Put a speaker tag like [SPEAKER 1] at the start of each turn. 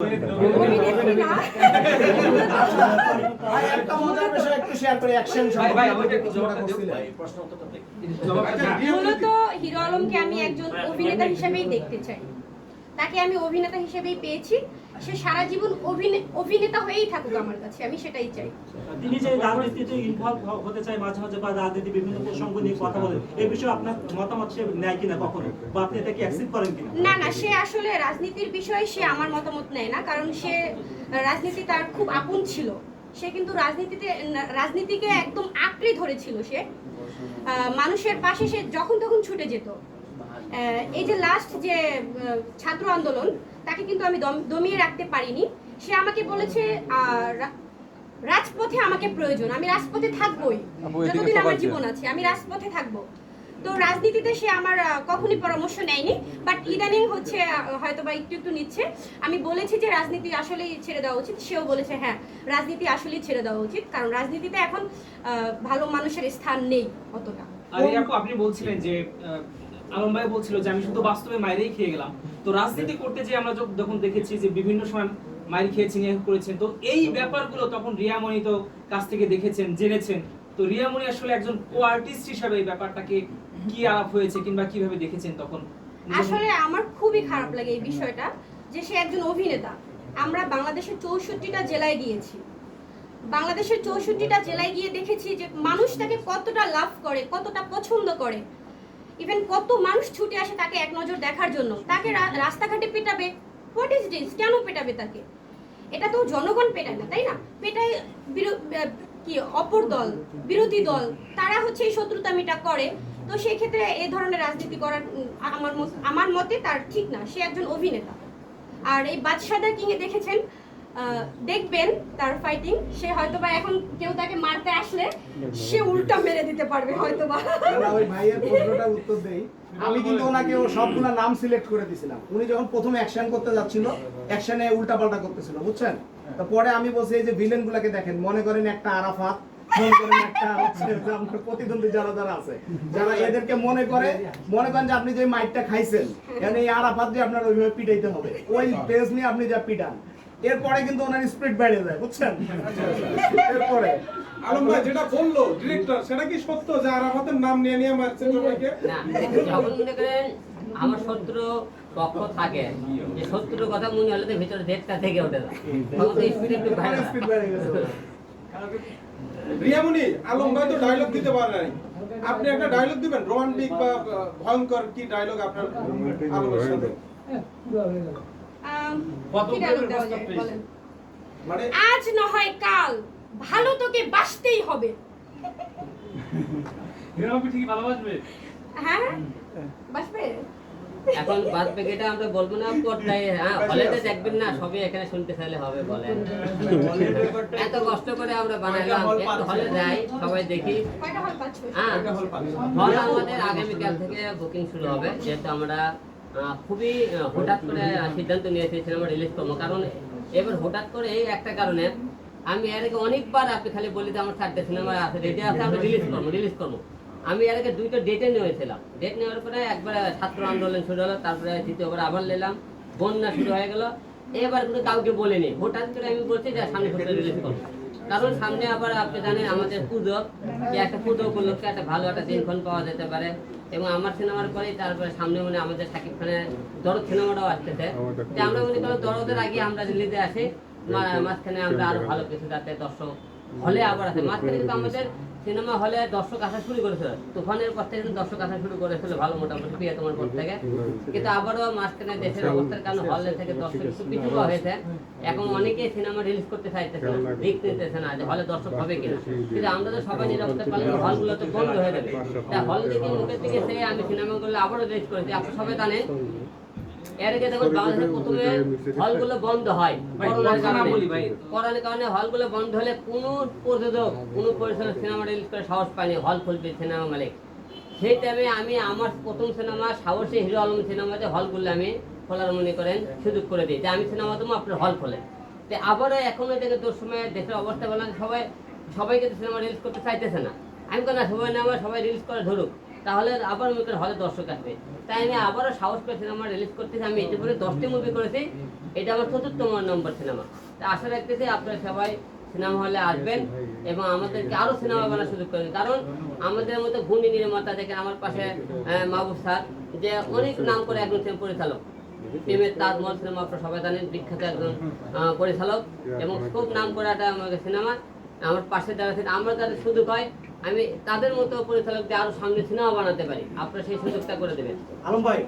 [SPEAKER 1] অভিনেত্রী না।
[SPEAKER 2] ভাই একটা মজার বিষয় একটু শেয়ার করি অ্যাকশন
[SPEAKER 1] মূলত হিরো আলমকে আমি একজন অভিনেতা হিসেবেই দেখতে চাই। তাকে আমি অভিনেতা হিসেবেই পেয়েছি। সে সারা জীবন অভিনেতা হয়েই থাকুক আমার কাছে, আমি সেটাই চাই।
[SPEAKER 3] তিনি যে রাজনীতিতে ইনভলভ হতে চায় মাঝে মাঝে বা রাজনীতি বিভিন্ন প্রসঙ্গ নিয়ে কথা বলেন, এই বিষয়ে আপনার মতামত সে নেয় কিনা কখনো, বা আপনি এটাকে অ্যাকসেপ্ট করেন কিনা?
[SPEAKER 1] না না, সে আসলে রাজনীতির বিষয়ে সে আমার মতামত নেয় না, কারণ সে রাজনীতি তার খুব আপন ছিল। সে কিন্তু রাজনীতিকে একদম আঁকড়ে ধরেছিল। সে মানুষের পাশে সে যখন তখন ছুটে যেত। এই যে লাস্ট যে ছাত্র আন্দোলন, তাকে কিন্তু আমি দমিয়ে রাখতে পারিনি। সে আমাকে বলেছে রাজপথে আমাকে প্রয়োজন, আমি রাজপথে থাকবোই, যতদিন আমার জীবন আছে আমি রাজপথে থাকবো। তো রাজনীতিতে সে আমার কখনই পরামর্শ নেয়নি, বাট ইদানিং হচ্ছে হয়তো বা একটু নিচ্ছে। আমি বলেছি যে রাজনীতি আসলেই ছেড়ে দেওয়া উচিত, সেও বলেছে হ্যাঁ রাজনীতি আসলেই ছেড়ে দেওয়া উচিত, কারণ রাজনীতিতে এখন ভালো মানুষের স্থান নেই অতটা।
[SPEAKER 4] আর আপু আপনি বলছিলেন যে আলম ভাই বলছিল যে আমি শুধু বাস্তবে মাইরেই খেয়ে গেলাম, তো রাজনীতি করতে যে আমরা যখন দেখেছি যে বিভিন্ন সময় মাইর খেয়েছেন করেছেন, তো এই ব্যাপারগুলো তখন রিয়ামণি তো কাছ থেকে দেখেছেন জেনেছেন, তো রিয়ামণি আসলে একজন কো আর্টিস্ট হিসেবে এই ব্যাপারটাকে কি আলাপ হয়েছে কিংবা কিভাবে দেখেছেন তখন?
[SPEAKER 1] আসলে আমার খুবই খারাপ লাগে এই বিষয়টা, যে সে একজন অভিনেতা। আমরা বাংলাদেশের 64টা জেলায় গিয়েছি, বাংলাদেশের 64টা জেলায় গিয়ে দেখেছি যে মানুষ তাকে কতটা লাভ করে, কতটা পছন্দ করে। ইভেন কত মানুষ ছুটে আসে তাকে এক নজর দেখার জন্য। তাকে রাস্তাঘাটে পেটাবে, হোয়াট ইজ দিস? কেন পেটাবে তাকে? এটা তো জনগণ পেটায় না, তাই না? পেটায় কি অপর দল, বিরোধী দল, তারা হচ্ছে এই শত্রুতামিটা করে। তো সেই ক্ষেত্রে এই ধরনের রাজনীতি করার আমার মতে তার ঠিক না। সে একজন অভিনেতা। আর এই বাদশাদা কিং এ দেখেছেন, দেখবেন তার ফাইটিং, সে হয়তোবা এখন কেউ তাকে মারতে আসলে সে উল্টা মেরে দিতে পারবে হয়তোবা।
[SPEAKER 2] ওই ভাইয়ের প্রশ্নটা উত্তর দেই। আমি কিন্তু ওনাকে সবগুলা নাম সিলেক্ট করে দিয়েছিলাম। উনি যখন প্রথম অ্যাকশন করতে যাচ্ছিল, অ্যাকশনে উল্টাপাল্টা করতেছিল, বুঝছেন? তো পরে আমি বলছি এই যে ভিলেন গুলাকে দেখেন, মনে করেন একটা আরাফাত, মনে করেন একটা হচ্ছে যে আপনার প্রতিদ্বন্দ্বী যারা আছে, যারা এদেরকে মনে করেন যে আপনি যে মাইকটা খাইছেন, মানে এই আরাফাত যে আপনার ওইভাবে পিটাইতে হবে, ওই পেজ নিয়ে আপনি যা পিটান, এরপরে কিন্তু ওনার স্পিড বেড়ে যায়, বুঝছেন? এরপরে
[SPEAKER 5] আলম ভাই যেটা বললো ডিরেক্টর, সেটা কি সত্য যে আরাফাতের নাম নিয়ে মারছে সবাইকে?
[SPEAKER 6] না, যখন মনে করেন আমার শত্রু পক্ষ থাকে, যে শত্রুর কথা মনে হলে তো ভিতরে দেড়টা থেকে ওঠে যায়, তখন তো স্পিড একটু
[SPEAKER 2] বেড়ে গেছে।
[SPEAKER 5] রিয়ামণি, আলম ভাই তো ডায়লগ দিতে পারে নাই, আপনি একটা ডায়লগ দিবেন রোমান্টিক বা ভয়ঙ্কর, কি ডায়লগ আপনার আলমের সাথে?
[SPEAKER 1] কি dialogue দেওয়া যায় বলেন?
[SPEAKER 5] মানে
[SPEAKER 1] আজ না হয় কাল ভালো তোকে বাসতেই হবে।
[SPEAKER 4] ঠিকই ভালোবাসবে।
[SPEAKER 1] হ্যাঁ বাসবে।
[SPEAKER 6] এখন বাদ বাকিটা আমরা বলবো না পর্দায়, হ্যাঁ হলে তো দেখবেন না, সবই এখানে শুনতে চাইলে হবে বলেন? এত কষ্ট করে আমরা বানাইলাম, একটু হলে যাই সবাই দেখি।
[SPEAKER 1] কয়টা হল পাচ্ছ?
[SPEAKER 6] হ্যাঁ, হল আমাদের আগামীকাল থেকে বুকিং শুরু হবে, যেহেতু আমরা খুবই হঠাৎ করে সিদ্ধান্ত নিয়েছি সিনেমা রিলিজ করবো। কারণ এবার হঠাৎ করে এই একটা কারণে, আমি এর আগে অনেকবার আপনি খালি বলি যে আমার 4টে সিনেমা আছে, রেডি আছে, আমরা রিলিজ করবো। আমি এর আগে 2টা ডেটে নিয়েছিলাম। ডেট নেওয়ার পরে একবার ছাত্র আন্দোলন শুরু হলো, তারপরে দ্বিতীয়বার আবার নিলাম, বন্যা শুরু হয়ে গেল। এবার কিন্তু কাউকে বলিনি, হঠাৎ করে আমি বলছি যে সামনে সপ্তাহে রিলিজ করবো। কারণ সামনে আবার আপনি জানেন আমাদের পুজো, যে একটা পুজো উপলক্ষে একটা ভালো একটা দিনক্ষণ পাওয়া যেতে পারে। এবং আমার সিনেমার পরেই তারপরে সামনে মনে আমাদের শাকিব খানের দরদ সিনেমাটাও আসতেছে, যে আমরা মনে করি দরদের আগে আমরা রিলিজে আসি, মাঝখানে আমরা আরো ভালো কিছু যাতে দর্শক হলে আবার আছে। মাঝখানে কিন্তু আমাদের সিনেমা হলে দর্শক আসা শুরু করেছিল, তুফানের পর থেকে কিন্তু দর্শক আসা শুরু করেছিল ভালো, মোটামুটি প্রিয়তমার পর থেকে। কিন্তু আবারও মাঝখানে দেশের অবস্থার কারণে হলে থেকে দর্শক একটু পিছু হয়েছে। এখন অনেকেই সিনেমা রিলিজ করতে চাইতেছে না, রিস্ক নিতেছে না যে হলে দর্শক হবে কিনা। কিন্তু আমরা তো সবাই নিরাপত্তা পালন, হলগুলো তো বন্ধ হয়ে যাবে। তাই হল থেকে মুখের দিকে সেই আমি সিনেমাগুলো আবারও রিলিজ করেছি। আপনি সবাই জানেন এর আগে দেখুন বাংলাদেশে প্রথমে হলগুলো বন্ধ হয় করোনার কারণে। হলগুলো বন্ধ হলে কোনো প্রযোজক, কোনো পরিচালক সিনেমা রিলিজ করে সাহস পায়নি, হল খুলবে সিনেমা মালিক। সেই টাইমে আমি আমার প্রথম সিনেমা সাহসী হিরো আলম সিনেমাতে হলগুলো আমি খোলার মনে করেন সুযোগ করে দিই, যে আমি সিনেমা দেবো আপনার হল খোলেন। তো আবারও এখনো থেকে তোর সময় দেশের অবস্থা বলেন, সবাইকে তো সিনেমা রিলিজ করতে চাইতেছে না। আমি কেন সবাই না, আমার সবাই রিলিজ করে ধরুক, তাহলে আবার মুখের হলে দর্শক আসবে। তাই আমি আবারও সাহস করে সিনেমা রিলিজ করতেছি। আমি ইতিপূর্বে 10টি মুভি করেছি, এটা আমার 4র্থ নম্বর সিনেমা। তা আশা রাখতেছি আপনারা সবাই সিনেমা হলে আসবেন এবং আমাদেরকে আরো সিনেমা বানার সুযোগ করবেন। কারণ আমাদের মতো গুণী নির্মাতা দেখেন আমার পাশে মাহবুব স্যার, যে অনেক নাম করে একজন পরিচালক, প্রেমের তাজমহল সিনেমা আপনারা সবাই জানেন, বিখ্যাত একজন পরিচালক এবং খুব নাম করা একটা আমাদের সিনেমা। আমার পাশে যারা আছেন, আমরা যাদের সুযোগ হয় আমি তাদের মতো পরিচালকদের আরো সামনে সিনেমা বানাতে পারি, আপনারা সেই সুযোগটা করে দেবেন।
[SPEAKER 2] আলম ভাই